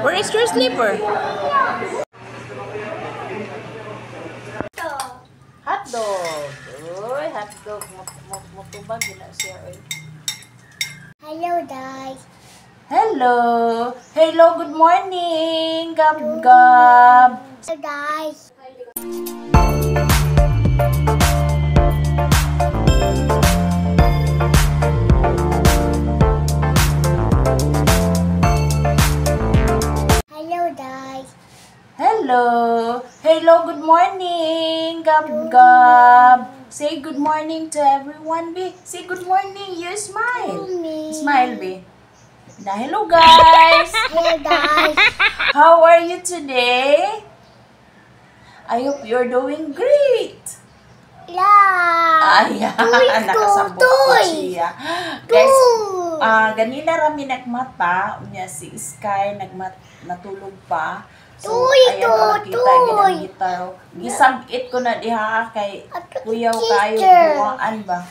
Where is your slipper? Hotdog. Uy, hotdog. Mutubag yun na siya. Hello, guys. Hello. Hello, good morning. Gab. Hello, guys. Hello, guys. Hello. Hello, good morning. Gab. Say good morning to everyone, B. Say good morning. You smile. Smile, B. Na, hello, guys. Hello, guys. How are you today? I hope you're doing great. Yeah. Ayan, nakasabot po siya. Guys, ganina rami nagmata, unya si Sky natulog pa. So, ayan kita ginang gisabit ko na diha kay kuyaw kayo buwaan ba.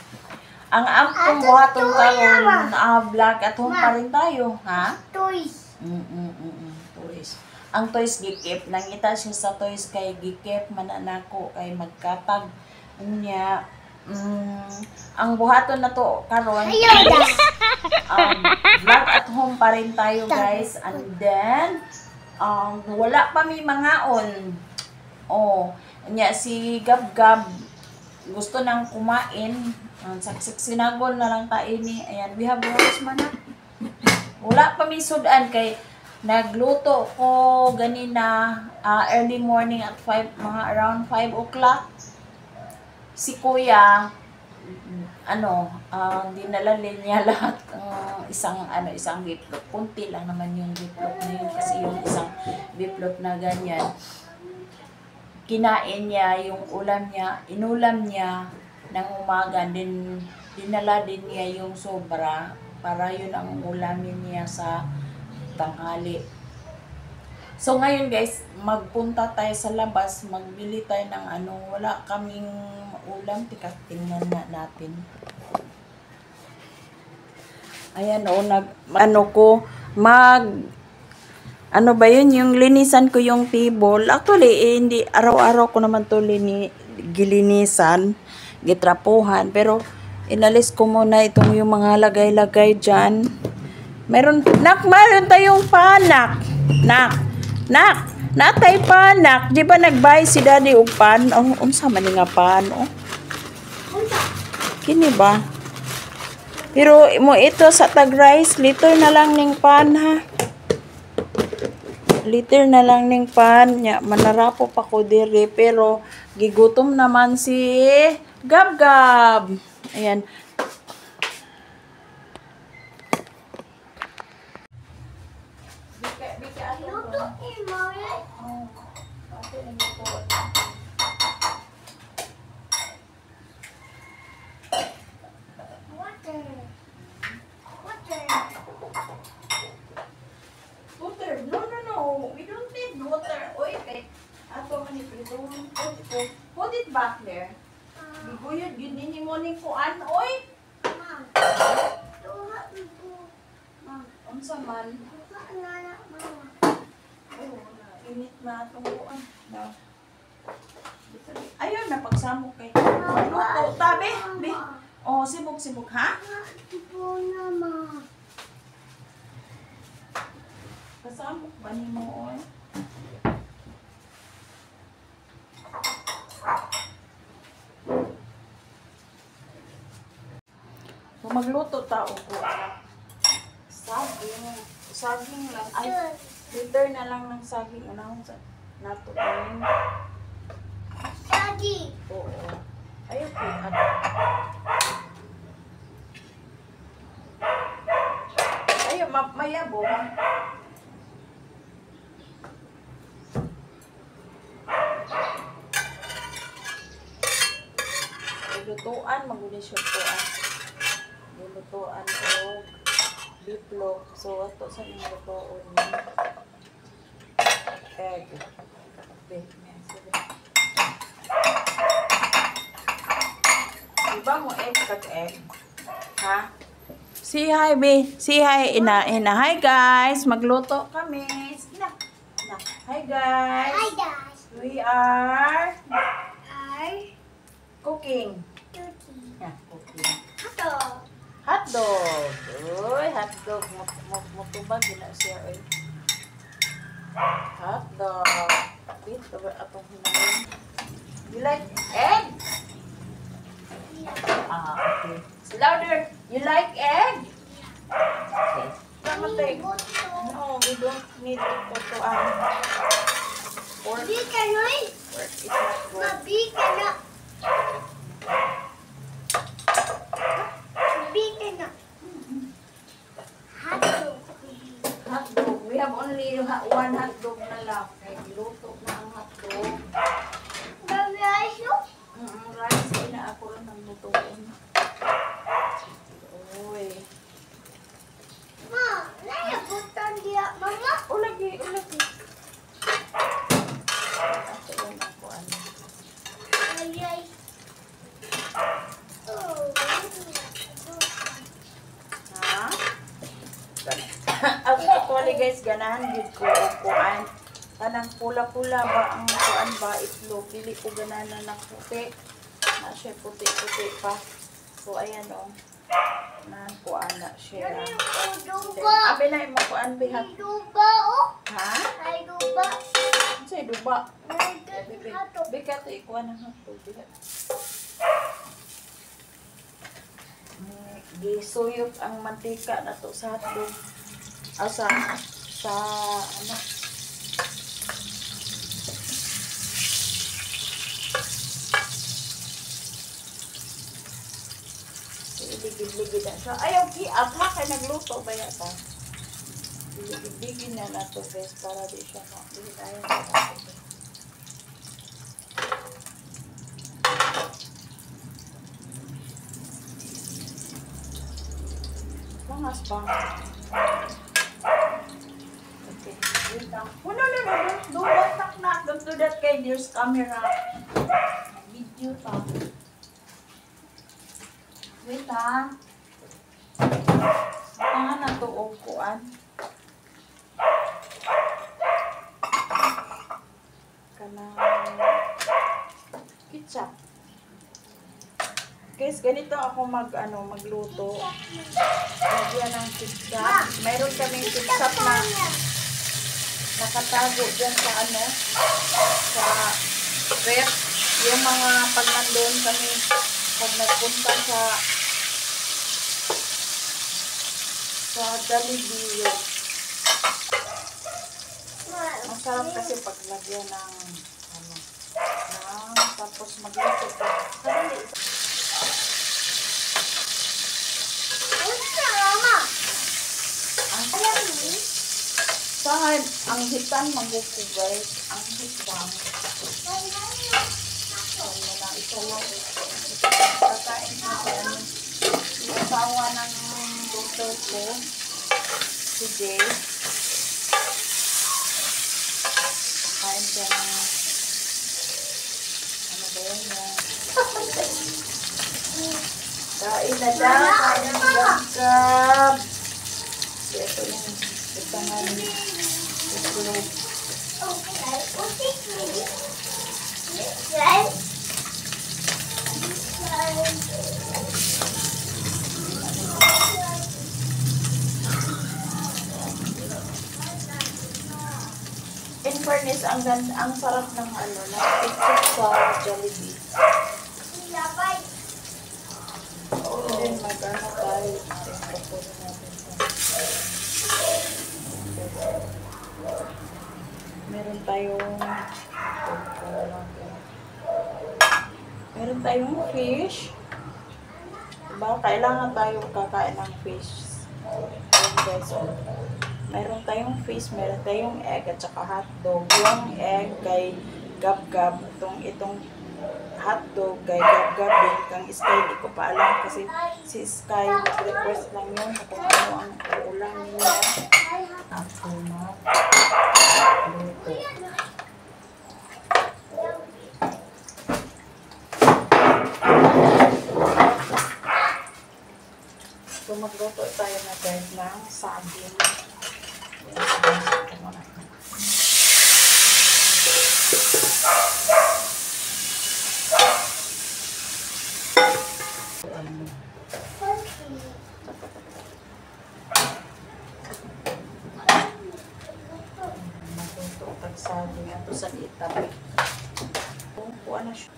Ang ampong buhaton karon vlog at home pa rin tayo, ha? Toys. Toys. Ang toys gikip, nangita siya sa toys kay gikip mananako kay magkatag niya. Ang buhaton na to karon vlog at home pa rin tayo, guys. And then wala pa may mangaon. Niya si Gab gusto nang kumain. Sinagon na lang tayo ni. Ayan, we have rice man na. Wala pa may sudan kay nagluto ko ganina early morning at 5, mga around 5 o'clock. Si Kuya, dinala niya lahat isang biplop. Kunti lang naman yung biplop na yun kasi yung isang biplop na ganyan. Kinain niya yung ulam niya, inulam niya ng umaga, din dinala din niya yung sobra para yun ang ulamin niya sa tanghali. So ngayon, guys, magpunta tayo sa labas, magbili tayo ng wala kaming ulam, tingnan na natin. Ayan ba yun, yung linisan ko yung table. Actually, hindi araw-araw ko naman to gilinisan, gitrapuhan, pero inalis ko muna itong yung mga lagay-lagay dyan. Meron tayong panak. Natay panak. Di ba nagbuy si daddy og pan? Unsa man nga pan? Kini ba? Pero mo ito sa tag rice, liter na lang ning pan, ha. Liter na lang ning pan. Manarapo pa ko diri, pero gigutom naman si Gab. Ayan. Water. No. We don't need water. Oy, put it back there. Biguyod, yun din mo ni kuan, oy. Unsa man? Init na itong kuan. Ayun, napagsamok kay. Luto, tabi. Sibog, ha? Kasamok ba ni mo, oy? So, magluto tao ko. Saging lang. Ay, liter na lang ng saging. Nato tayo. Daddy. Oo. Ayun po. Ayun, mayabo. Lutuan, mag-ulisyon po lutuan o biplop. So, ito sa mga lutoon egg. Diba mo egg kat egg? Ha? Say hi, be. Say hi, ina. Hi, guys. Magluto kami. Sige na. Hi guys. Hi guys. We are Are cooking. cooking. Yeah, cooking. Ito. Hotdog. Uy, hotdog. Mutubag yun na siya. Uy. Hotdog. Kapit. Atong hinayin. You like egg? Okay. Louder. You like egg? Okay. Kamatay. No, we don't need to put to pork. Mabi ka na eh. Pork is not good. Mabi ka na. Mabi ka na. Hotdog. Hotdog. We have only one hotdog na lang. Okay, luto na ang hotdog. Mabi aso. Rice ay na ako lang ng lutoon. Uy. Ma, nayabutan dia mama. Ulagi. Ate lang ako ano. Ay ay. Oh. Ha? Actually guys, ganahan gid ko og kuan. Kanang pula-pula ba ang kuan ba itlog. Dili ko ganahan na puti. Na siya puti-puti pa. So ayan o. Nan kuan na siya. Duba. Abi na yung makuan bihat. Duba oh. Ha? Ay duba. Ano sa'yo duba? Bibi. Bigat ikuan ng hapon. Bigat. Gisuyok ang mantika na to sa hotdog. Sa ano? Ligid-ligid na siya. Ayaw kiap ha, kaya nagluto ba yata? Ligid-ligid na na to guys para di siya ma. Ligid ayaw na natin. Langas ba? Okay, wait lang. Oh, no. Do not knock. Don't do that kay there's camera. Video pa. Wait ha. Saka na to o kuan. Kanang ketchup. Guys, ganito ako magluto. Lagyan ng ketchup. Mayroon kaming ketchup na nakatago dyan sa sa ref. Yung mga pag nandun kami, pag nagpunta sa Jollibee. Masarap kasi paglagyan ng tapos magluto ka. Saan ang hitan maguko guys, ang hitan. Ano na isa lang. Kakain ko sa yung asawa ng doktor ko, si Jay. Kain siya ng ano ba yun yung kain na daw, kain ng gagab. Ito yung itangan itlog. In fairness, ang sarap ng na ketchup sa Jollibee. And then mag-ano tayo. Papunin natin ito. Meron tayong fish. Diba? Kailangan tayo kakain ng fish. Ayan guys. Meron tayong fish, meron tayong egg at saka hotdog. Yung egg kay Gab-Gab. Itong hotdog kay Gab-Gab din kang Sky. Hindi ko pa alam kasi si Sky request lang yun kung ano ang ulam niya. Ako na. Luto. So magluto tayo na guys ng saging. saging ato sa itabi. Kung ano siya.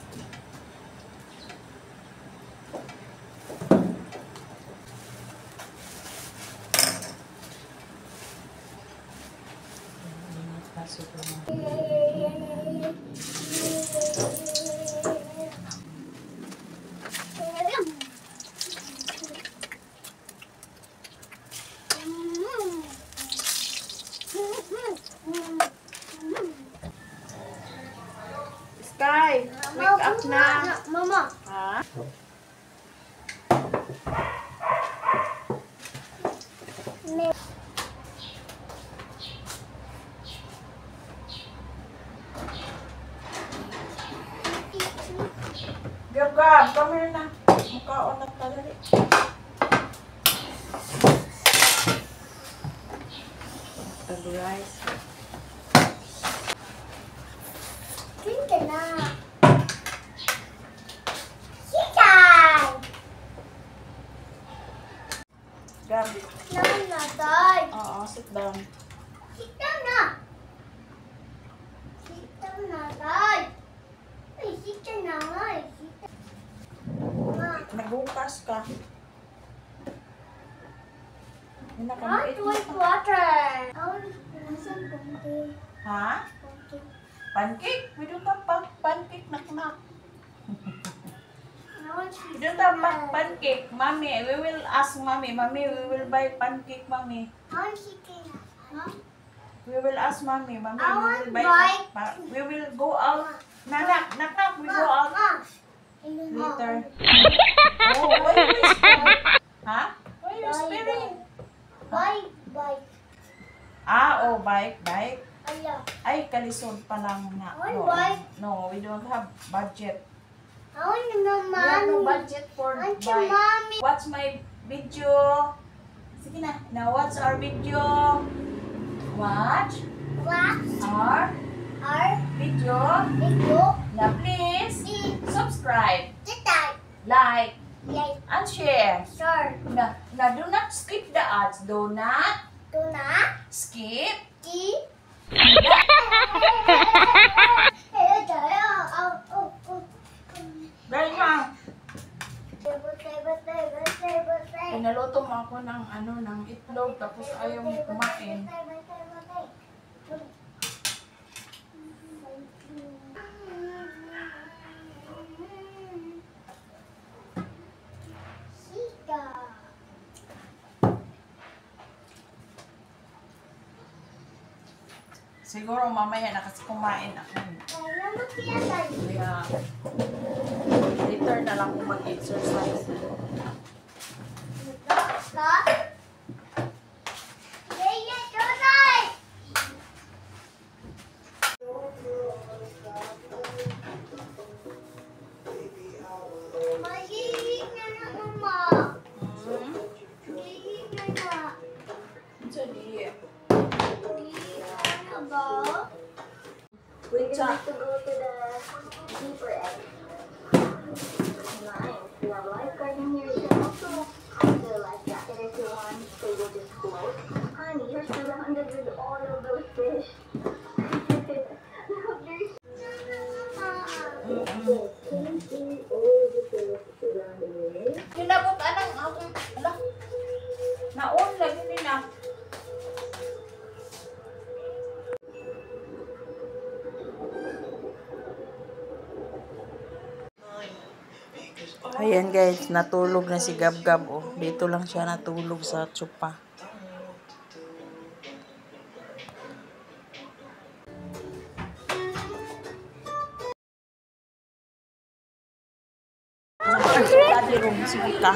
Sky, wake up na. Mama. Ha? Gab, come here na. Mukhaon na talali. Ito guys. Kita na. Sitan. Gab. Naman na, Tay. Oo, sit down. Sitan na. Sitan na, Tay. Ay, sitan na nga. Sitan. Ma. Nagbukas ka. Hindi na I kamait mo. want water. I want some pancake. Ha? Pancake. Pancake? We don't have pancake, nak-nak. I want We don't have pancake. Mommy, we will ask mommy. Mommy, we will buy pancake, mommy. I want chicken. Huh? We will ask mommy. Mommy, I we want will buy. buy- We will go out. Nanak, we go out later. Oh, why are you whispering? Ha? Why are you whispering? Bye. Ah, oh, bike. Ala. Ay, kalisod pa lang na. Why No, bike? no, we don't have budget. I want We have no mommy. budget for I want bike. mommy. Watch my video. Sige na. Now, watch our video. Watch What our are video. video? Now, please subscribe, Tita. like, Yay. and share. Sure. Now, do not skip the ads. Do not Tuna. skip. Di. Dahil nga, pinaluto mo ako ng itlog tapos ayaw mo kumain. Sika. Siguro mamaya na kasi kumain ako. Kaya magpiyatay. Kaya later na lang ako mag-exercise. Ka? Yaya, tunay! Mahihig na na, Mama. Hmm? Mahihig na na. So, di. Mahihig na ba? Wait, sa. To go to the deeper end. Nice. We have lifeguard in here. You can also hide the life jacket if you want. They will just float. Honey, you're surrounded with all of those fish. Look, there's can you see all the fish surrounding you? Kinabot anang akong, ala. Naon lagi nila. Ayan guys, natulog na si Gab-Gab. Oh. Dito lang siya natulog sa tsupa. Daddy room, sige ka.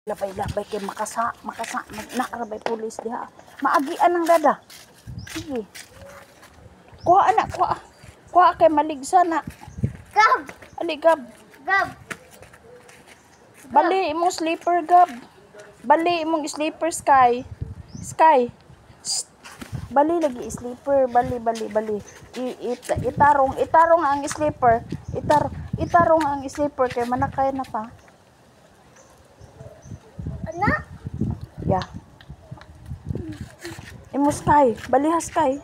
Labay-labay kay makasa, nakarabay pulis diha. Maagian ng dada. Sige. Kuha anak, kuha. Kuha kay maligsa na. Gab! Ali Gab. Gab! Bali imong sleeper Gab. Bali imong sleeper Sky. Sky. Shh. Bali lagi sleeper, bali. Itarong ang sleeper. Itarong ang sleeper kay manakay na pa. Anak? Yeah. Imo Sky, bali ha Sky.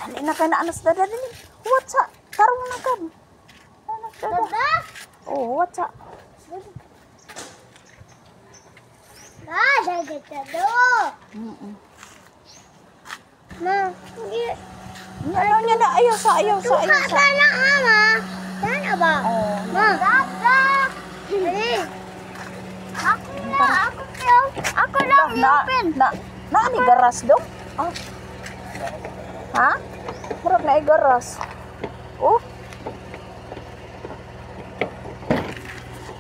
Dali na kay na anas dada dali. What's up? Tarong na Gab. Anak dada. Dada? Oh, what's up? Ah, dagat na do. Ma, hindi. Ayaw niya na, ayaw sa. Tuka ka na, ama. Sana ba? Oh, Ma. Dada! Dali. Ako lang open. Na ni garas do? Ah. Ha? Murag na garas. Oh.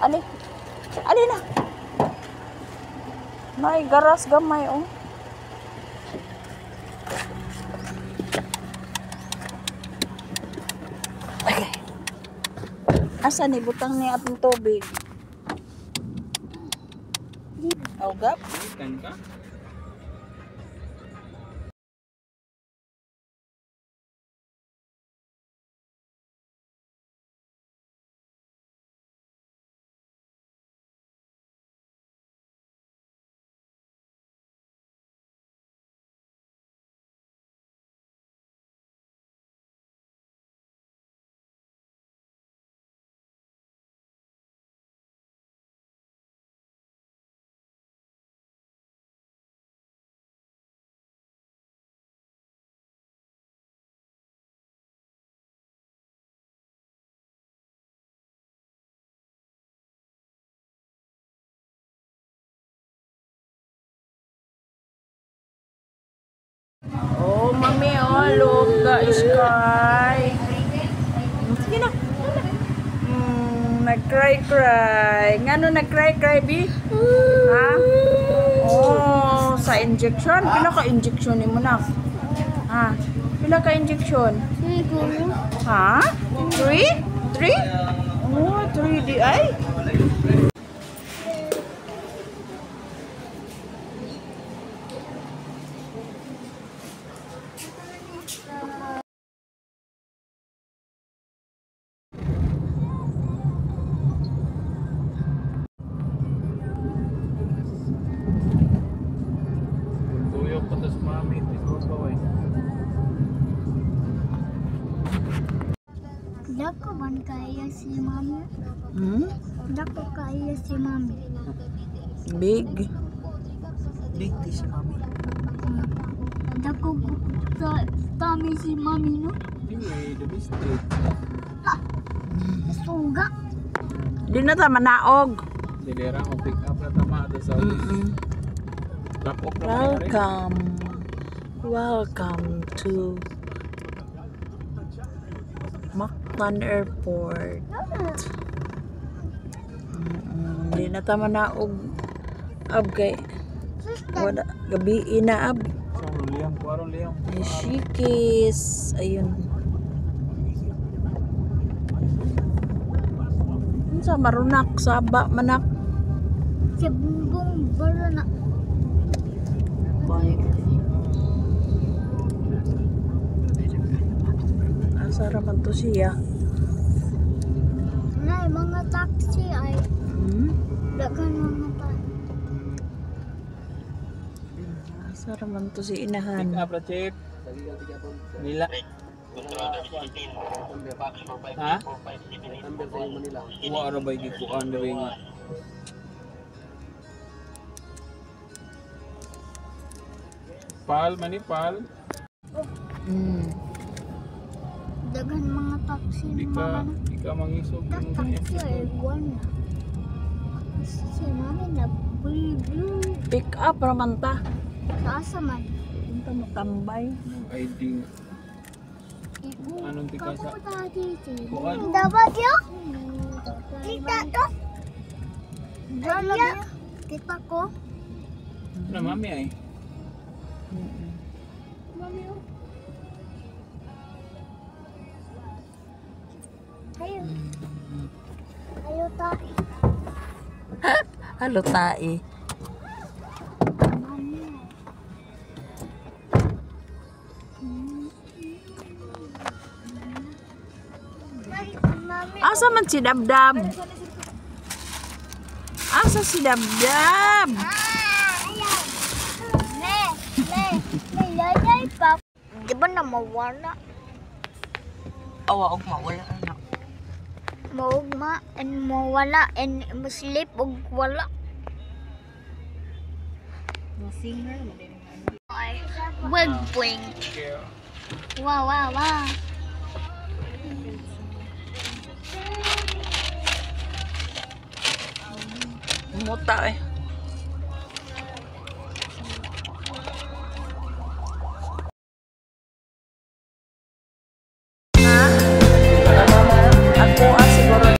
Ali na. May garas gamay oh. Okay. Asa ni butang ni atong tubig? Oh, Gab? Ikan ka? Oh, mami, oh, look, the sky. Sige na. Nag-cry. Ngano nag-cry, Bi? Ha? Oh, sa injection? Pila ka injection ni mo na? Ha? Pila ka injection? Ha? 3? 3? Oh, 3 di ay? Tuyok pa tas mami. Ito pa way. Dako man kaya si mami. Dako kaya si mami. Big. Big di si mami. Dako kami si mami no. Anyway, the mistake. Suga. Di na ta manaog. Dilera ko pick up na tama ito sa drop off na Welcome to Mactan Airport. Di na ta manaog. Ab kay wala gabi ina ab. So, aron liyam. Shikis. Ayun. Sa marunak saba manak. Si Bungbong baro na. Asa raman to siya? Nay, mga taxi ay dagan mga taxi. Asa raman to si Pick inahan? up na chip. Nila. Ha? Wa ra bay gikuan diri nga. Pal manipal. Dagan mga taxi Di mga ka di ka mangisog tak ng taxi ay buwan na. Si mami na baby. Pick up raman ta. Sa asa man. Punta mo tambay. ID. Anong tika sa... Kuan? Dapat yun? Kita to? Dala. Kita ko. Ano, mami ay? Ayaw. Ayaw tayo. Halo tae. Mami. Asa man si Dabdab? Asa si Dabdab? Ayaw. Lalay pa. Di ba na mawala? Awa og mawala anak. Maugma and mawala and maslip og wala. Wig wing. Wow, wow, wow. Muta eh.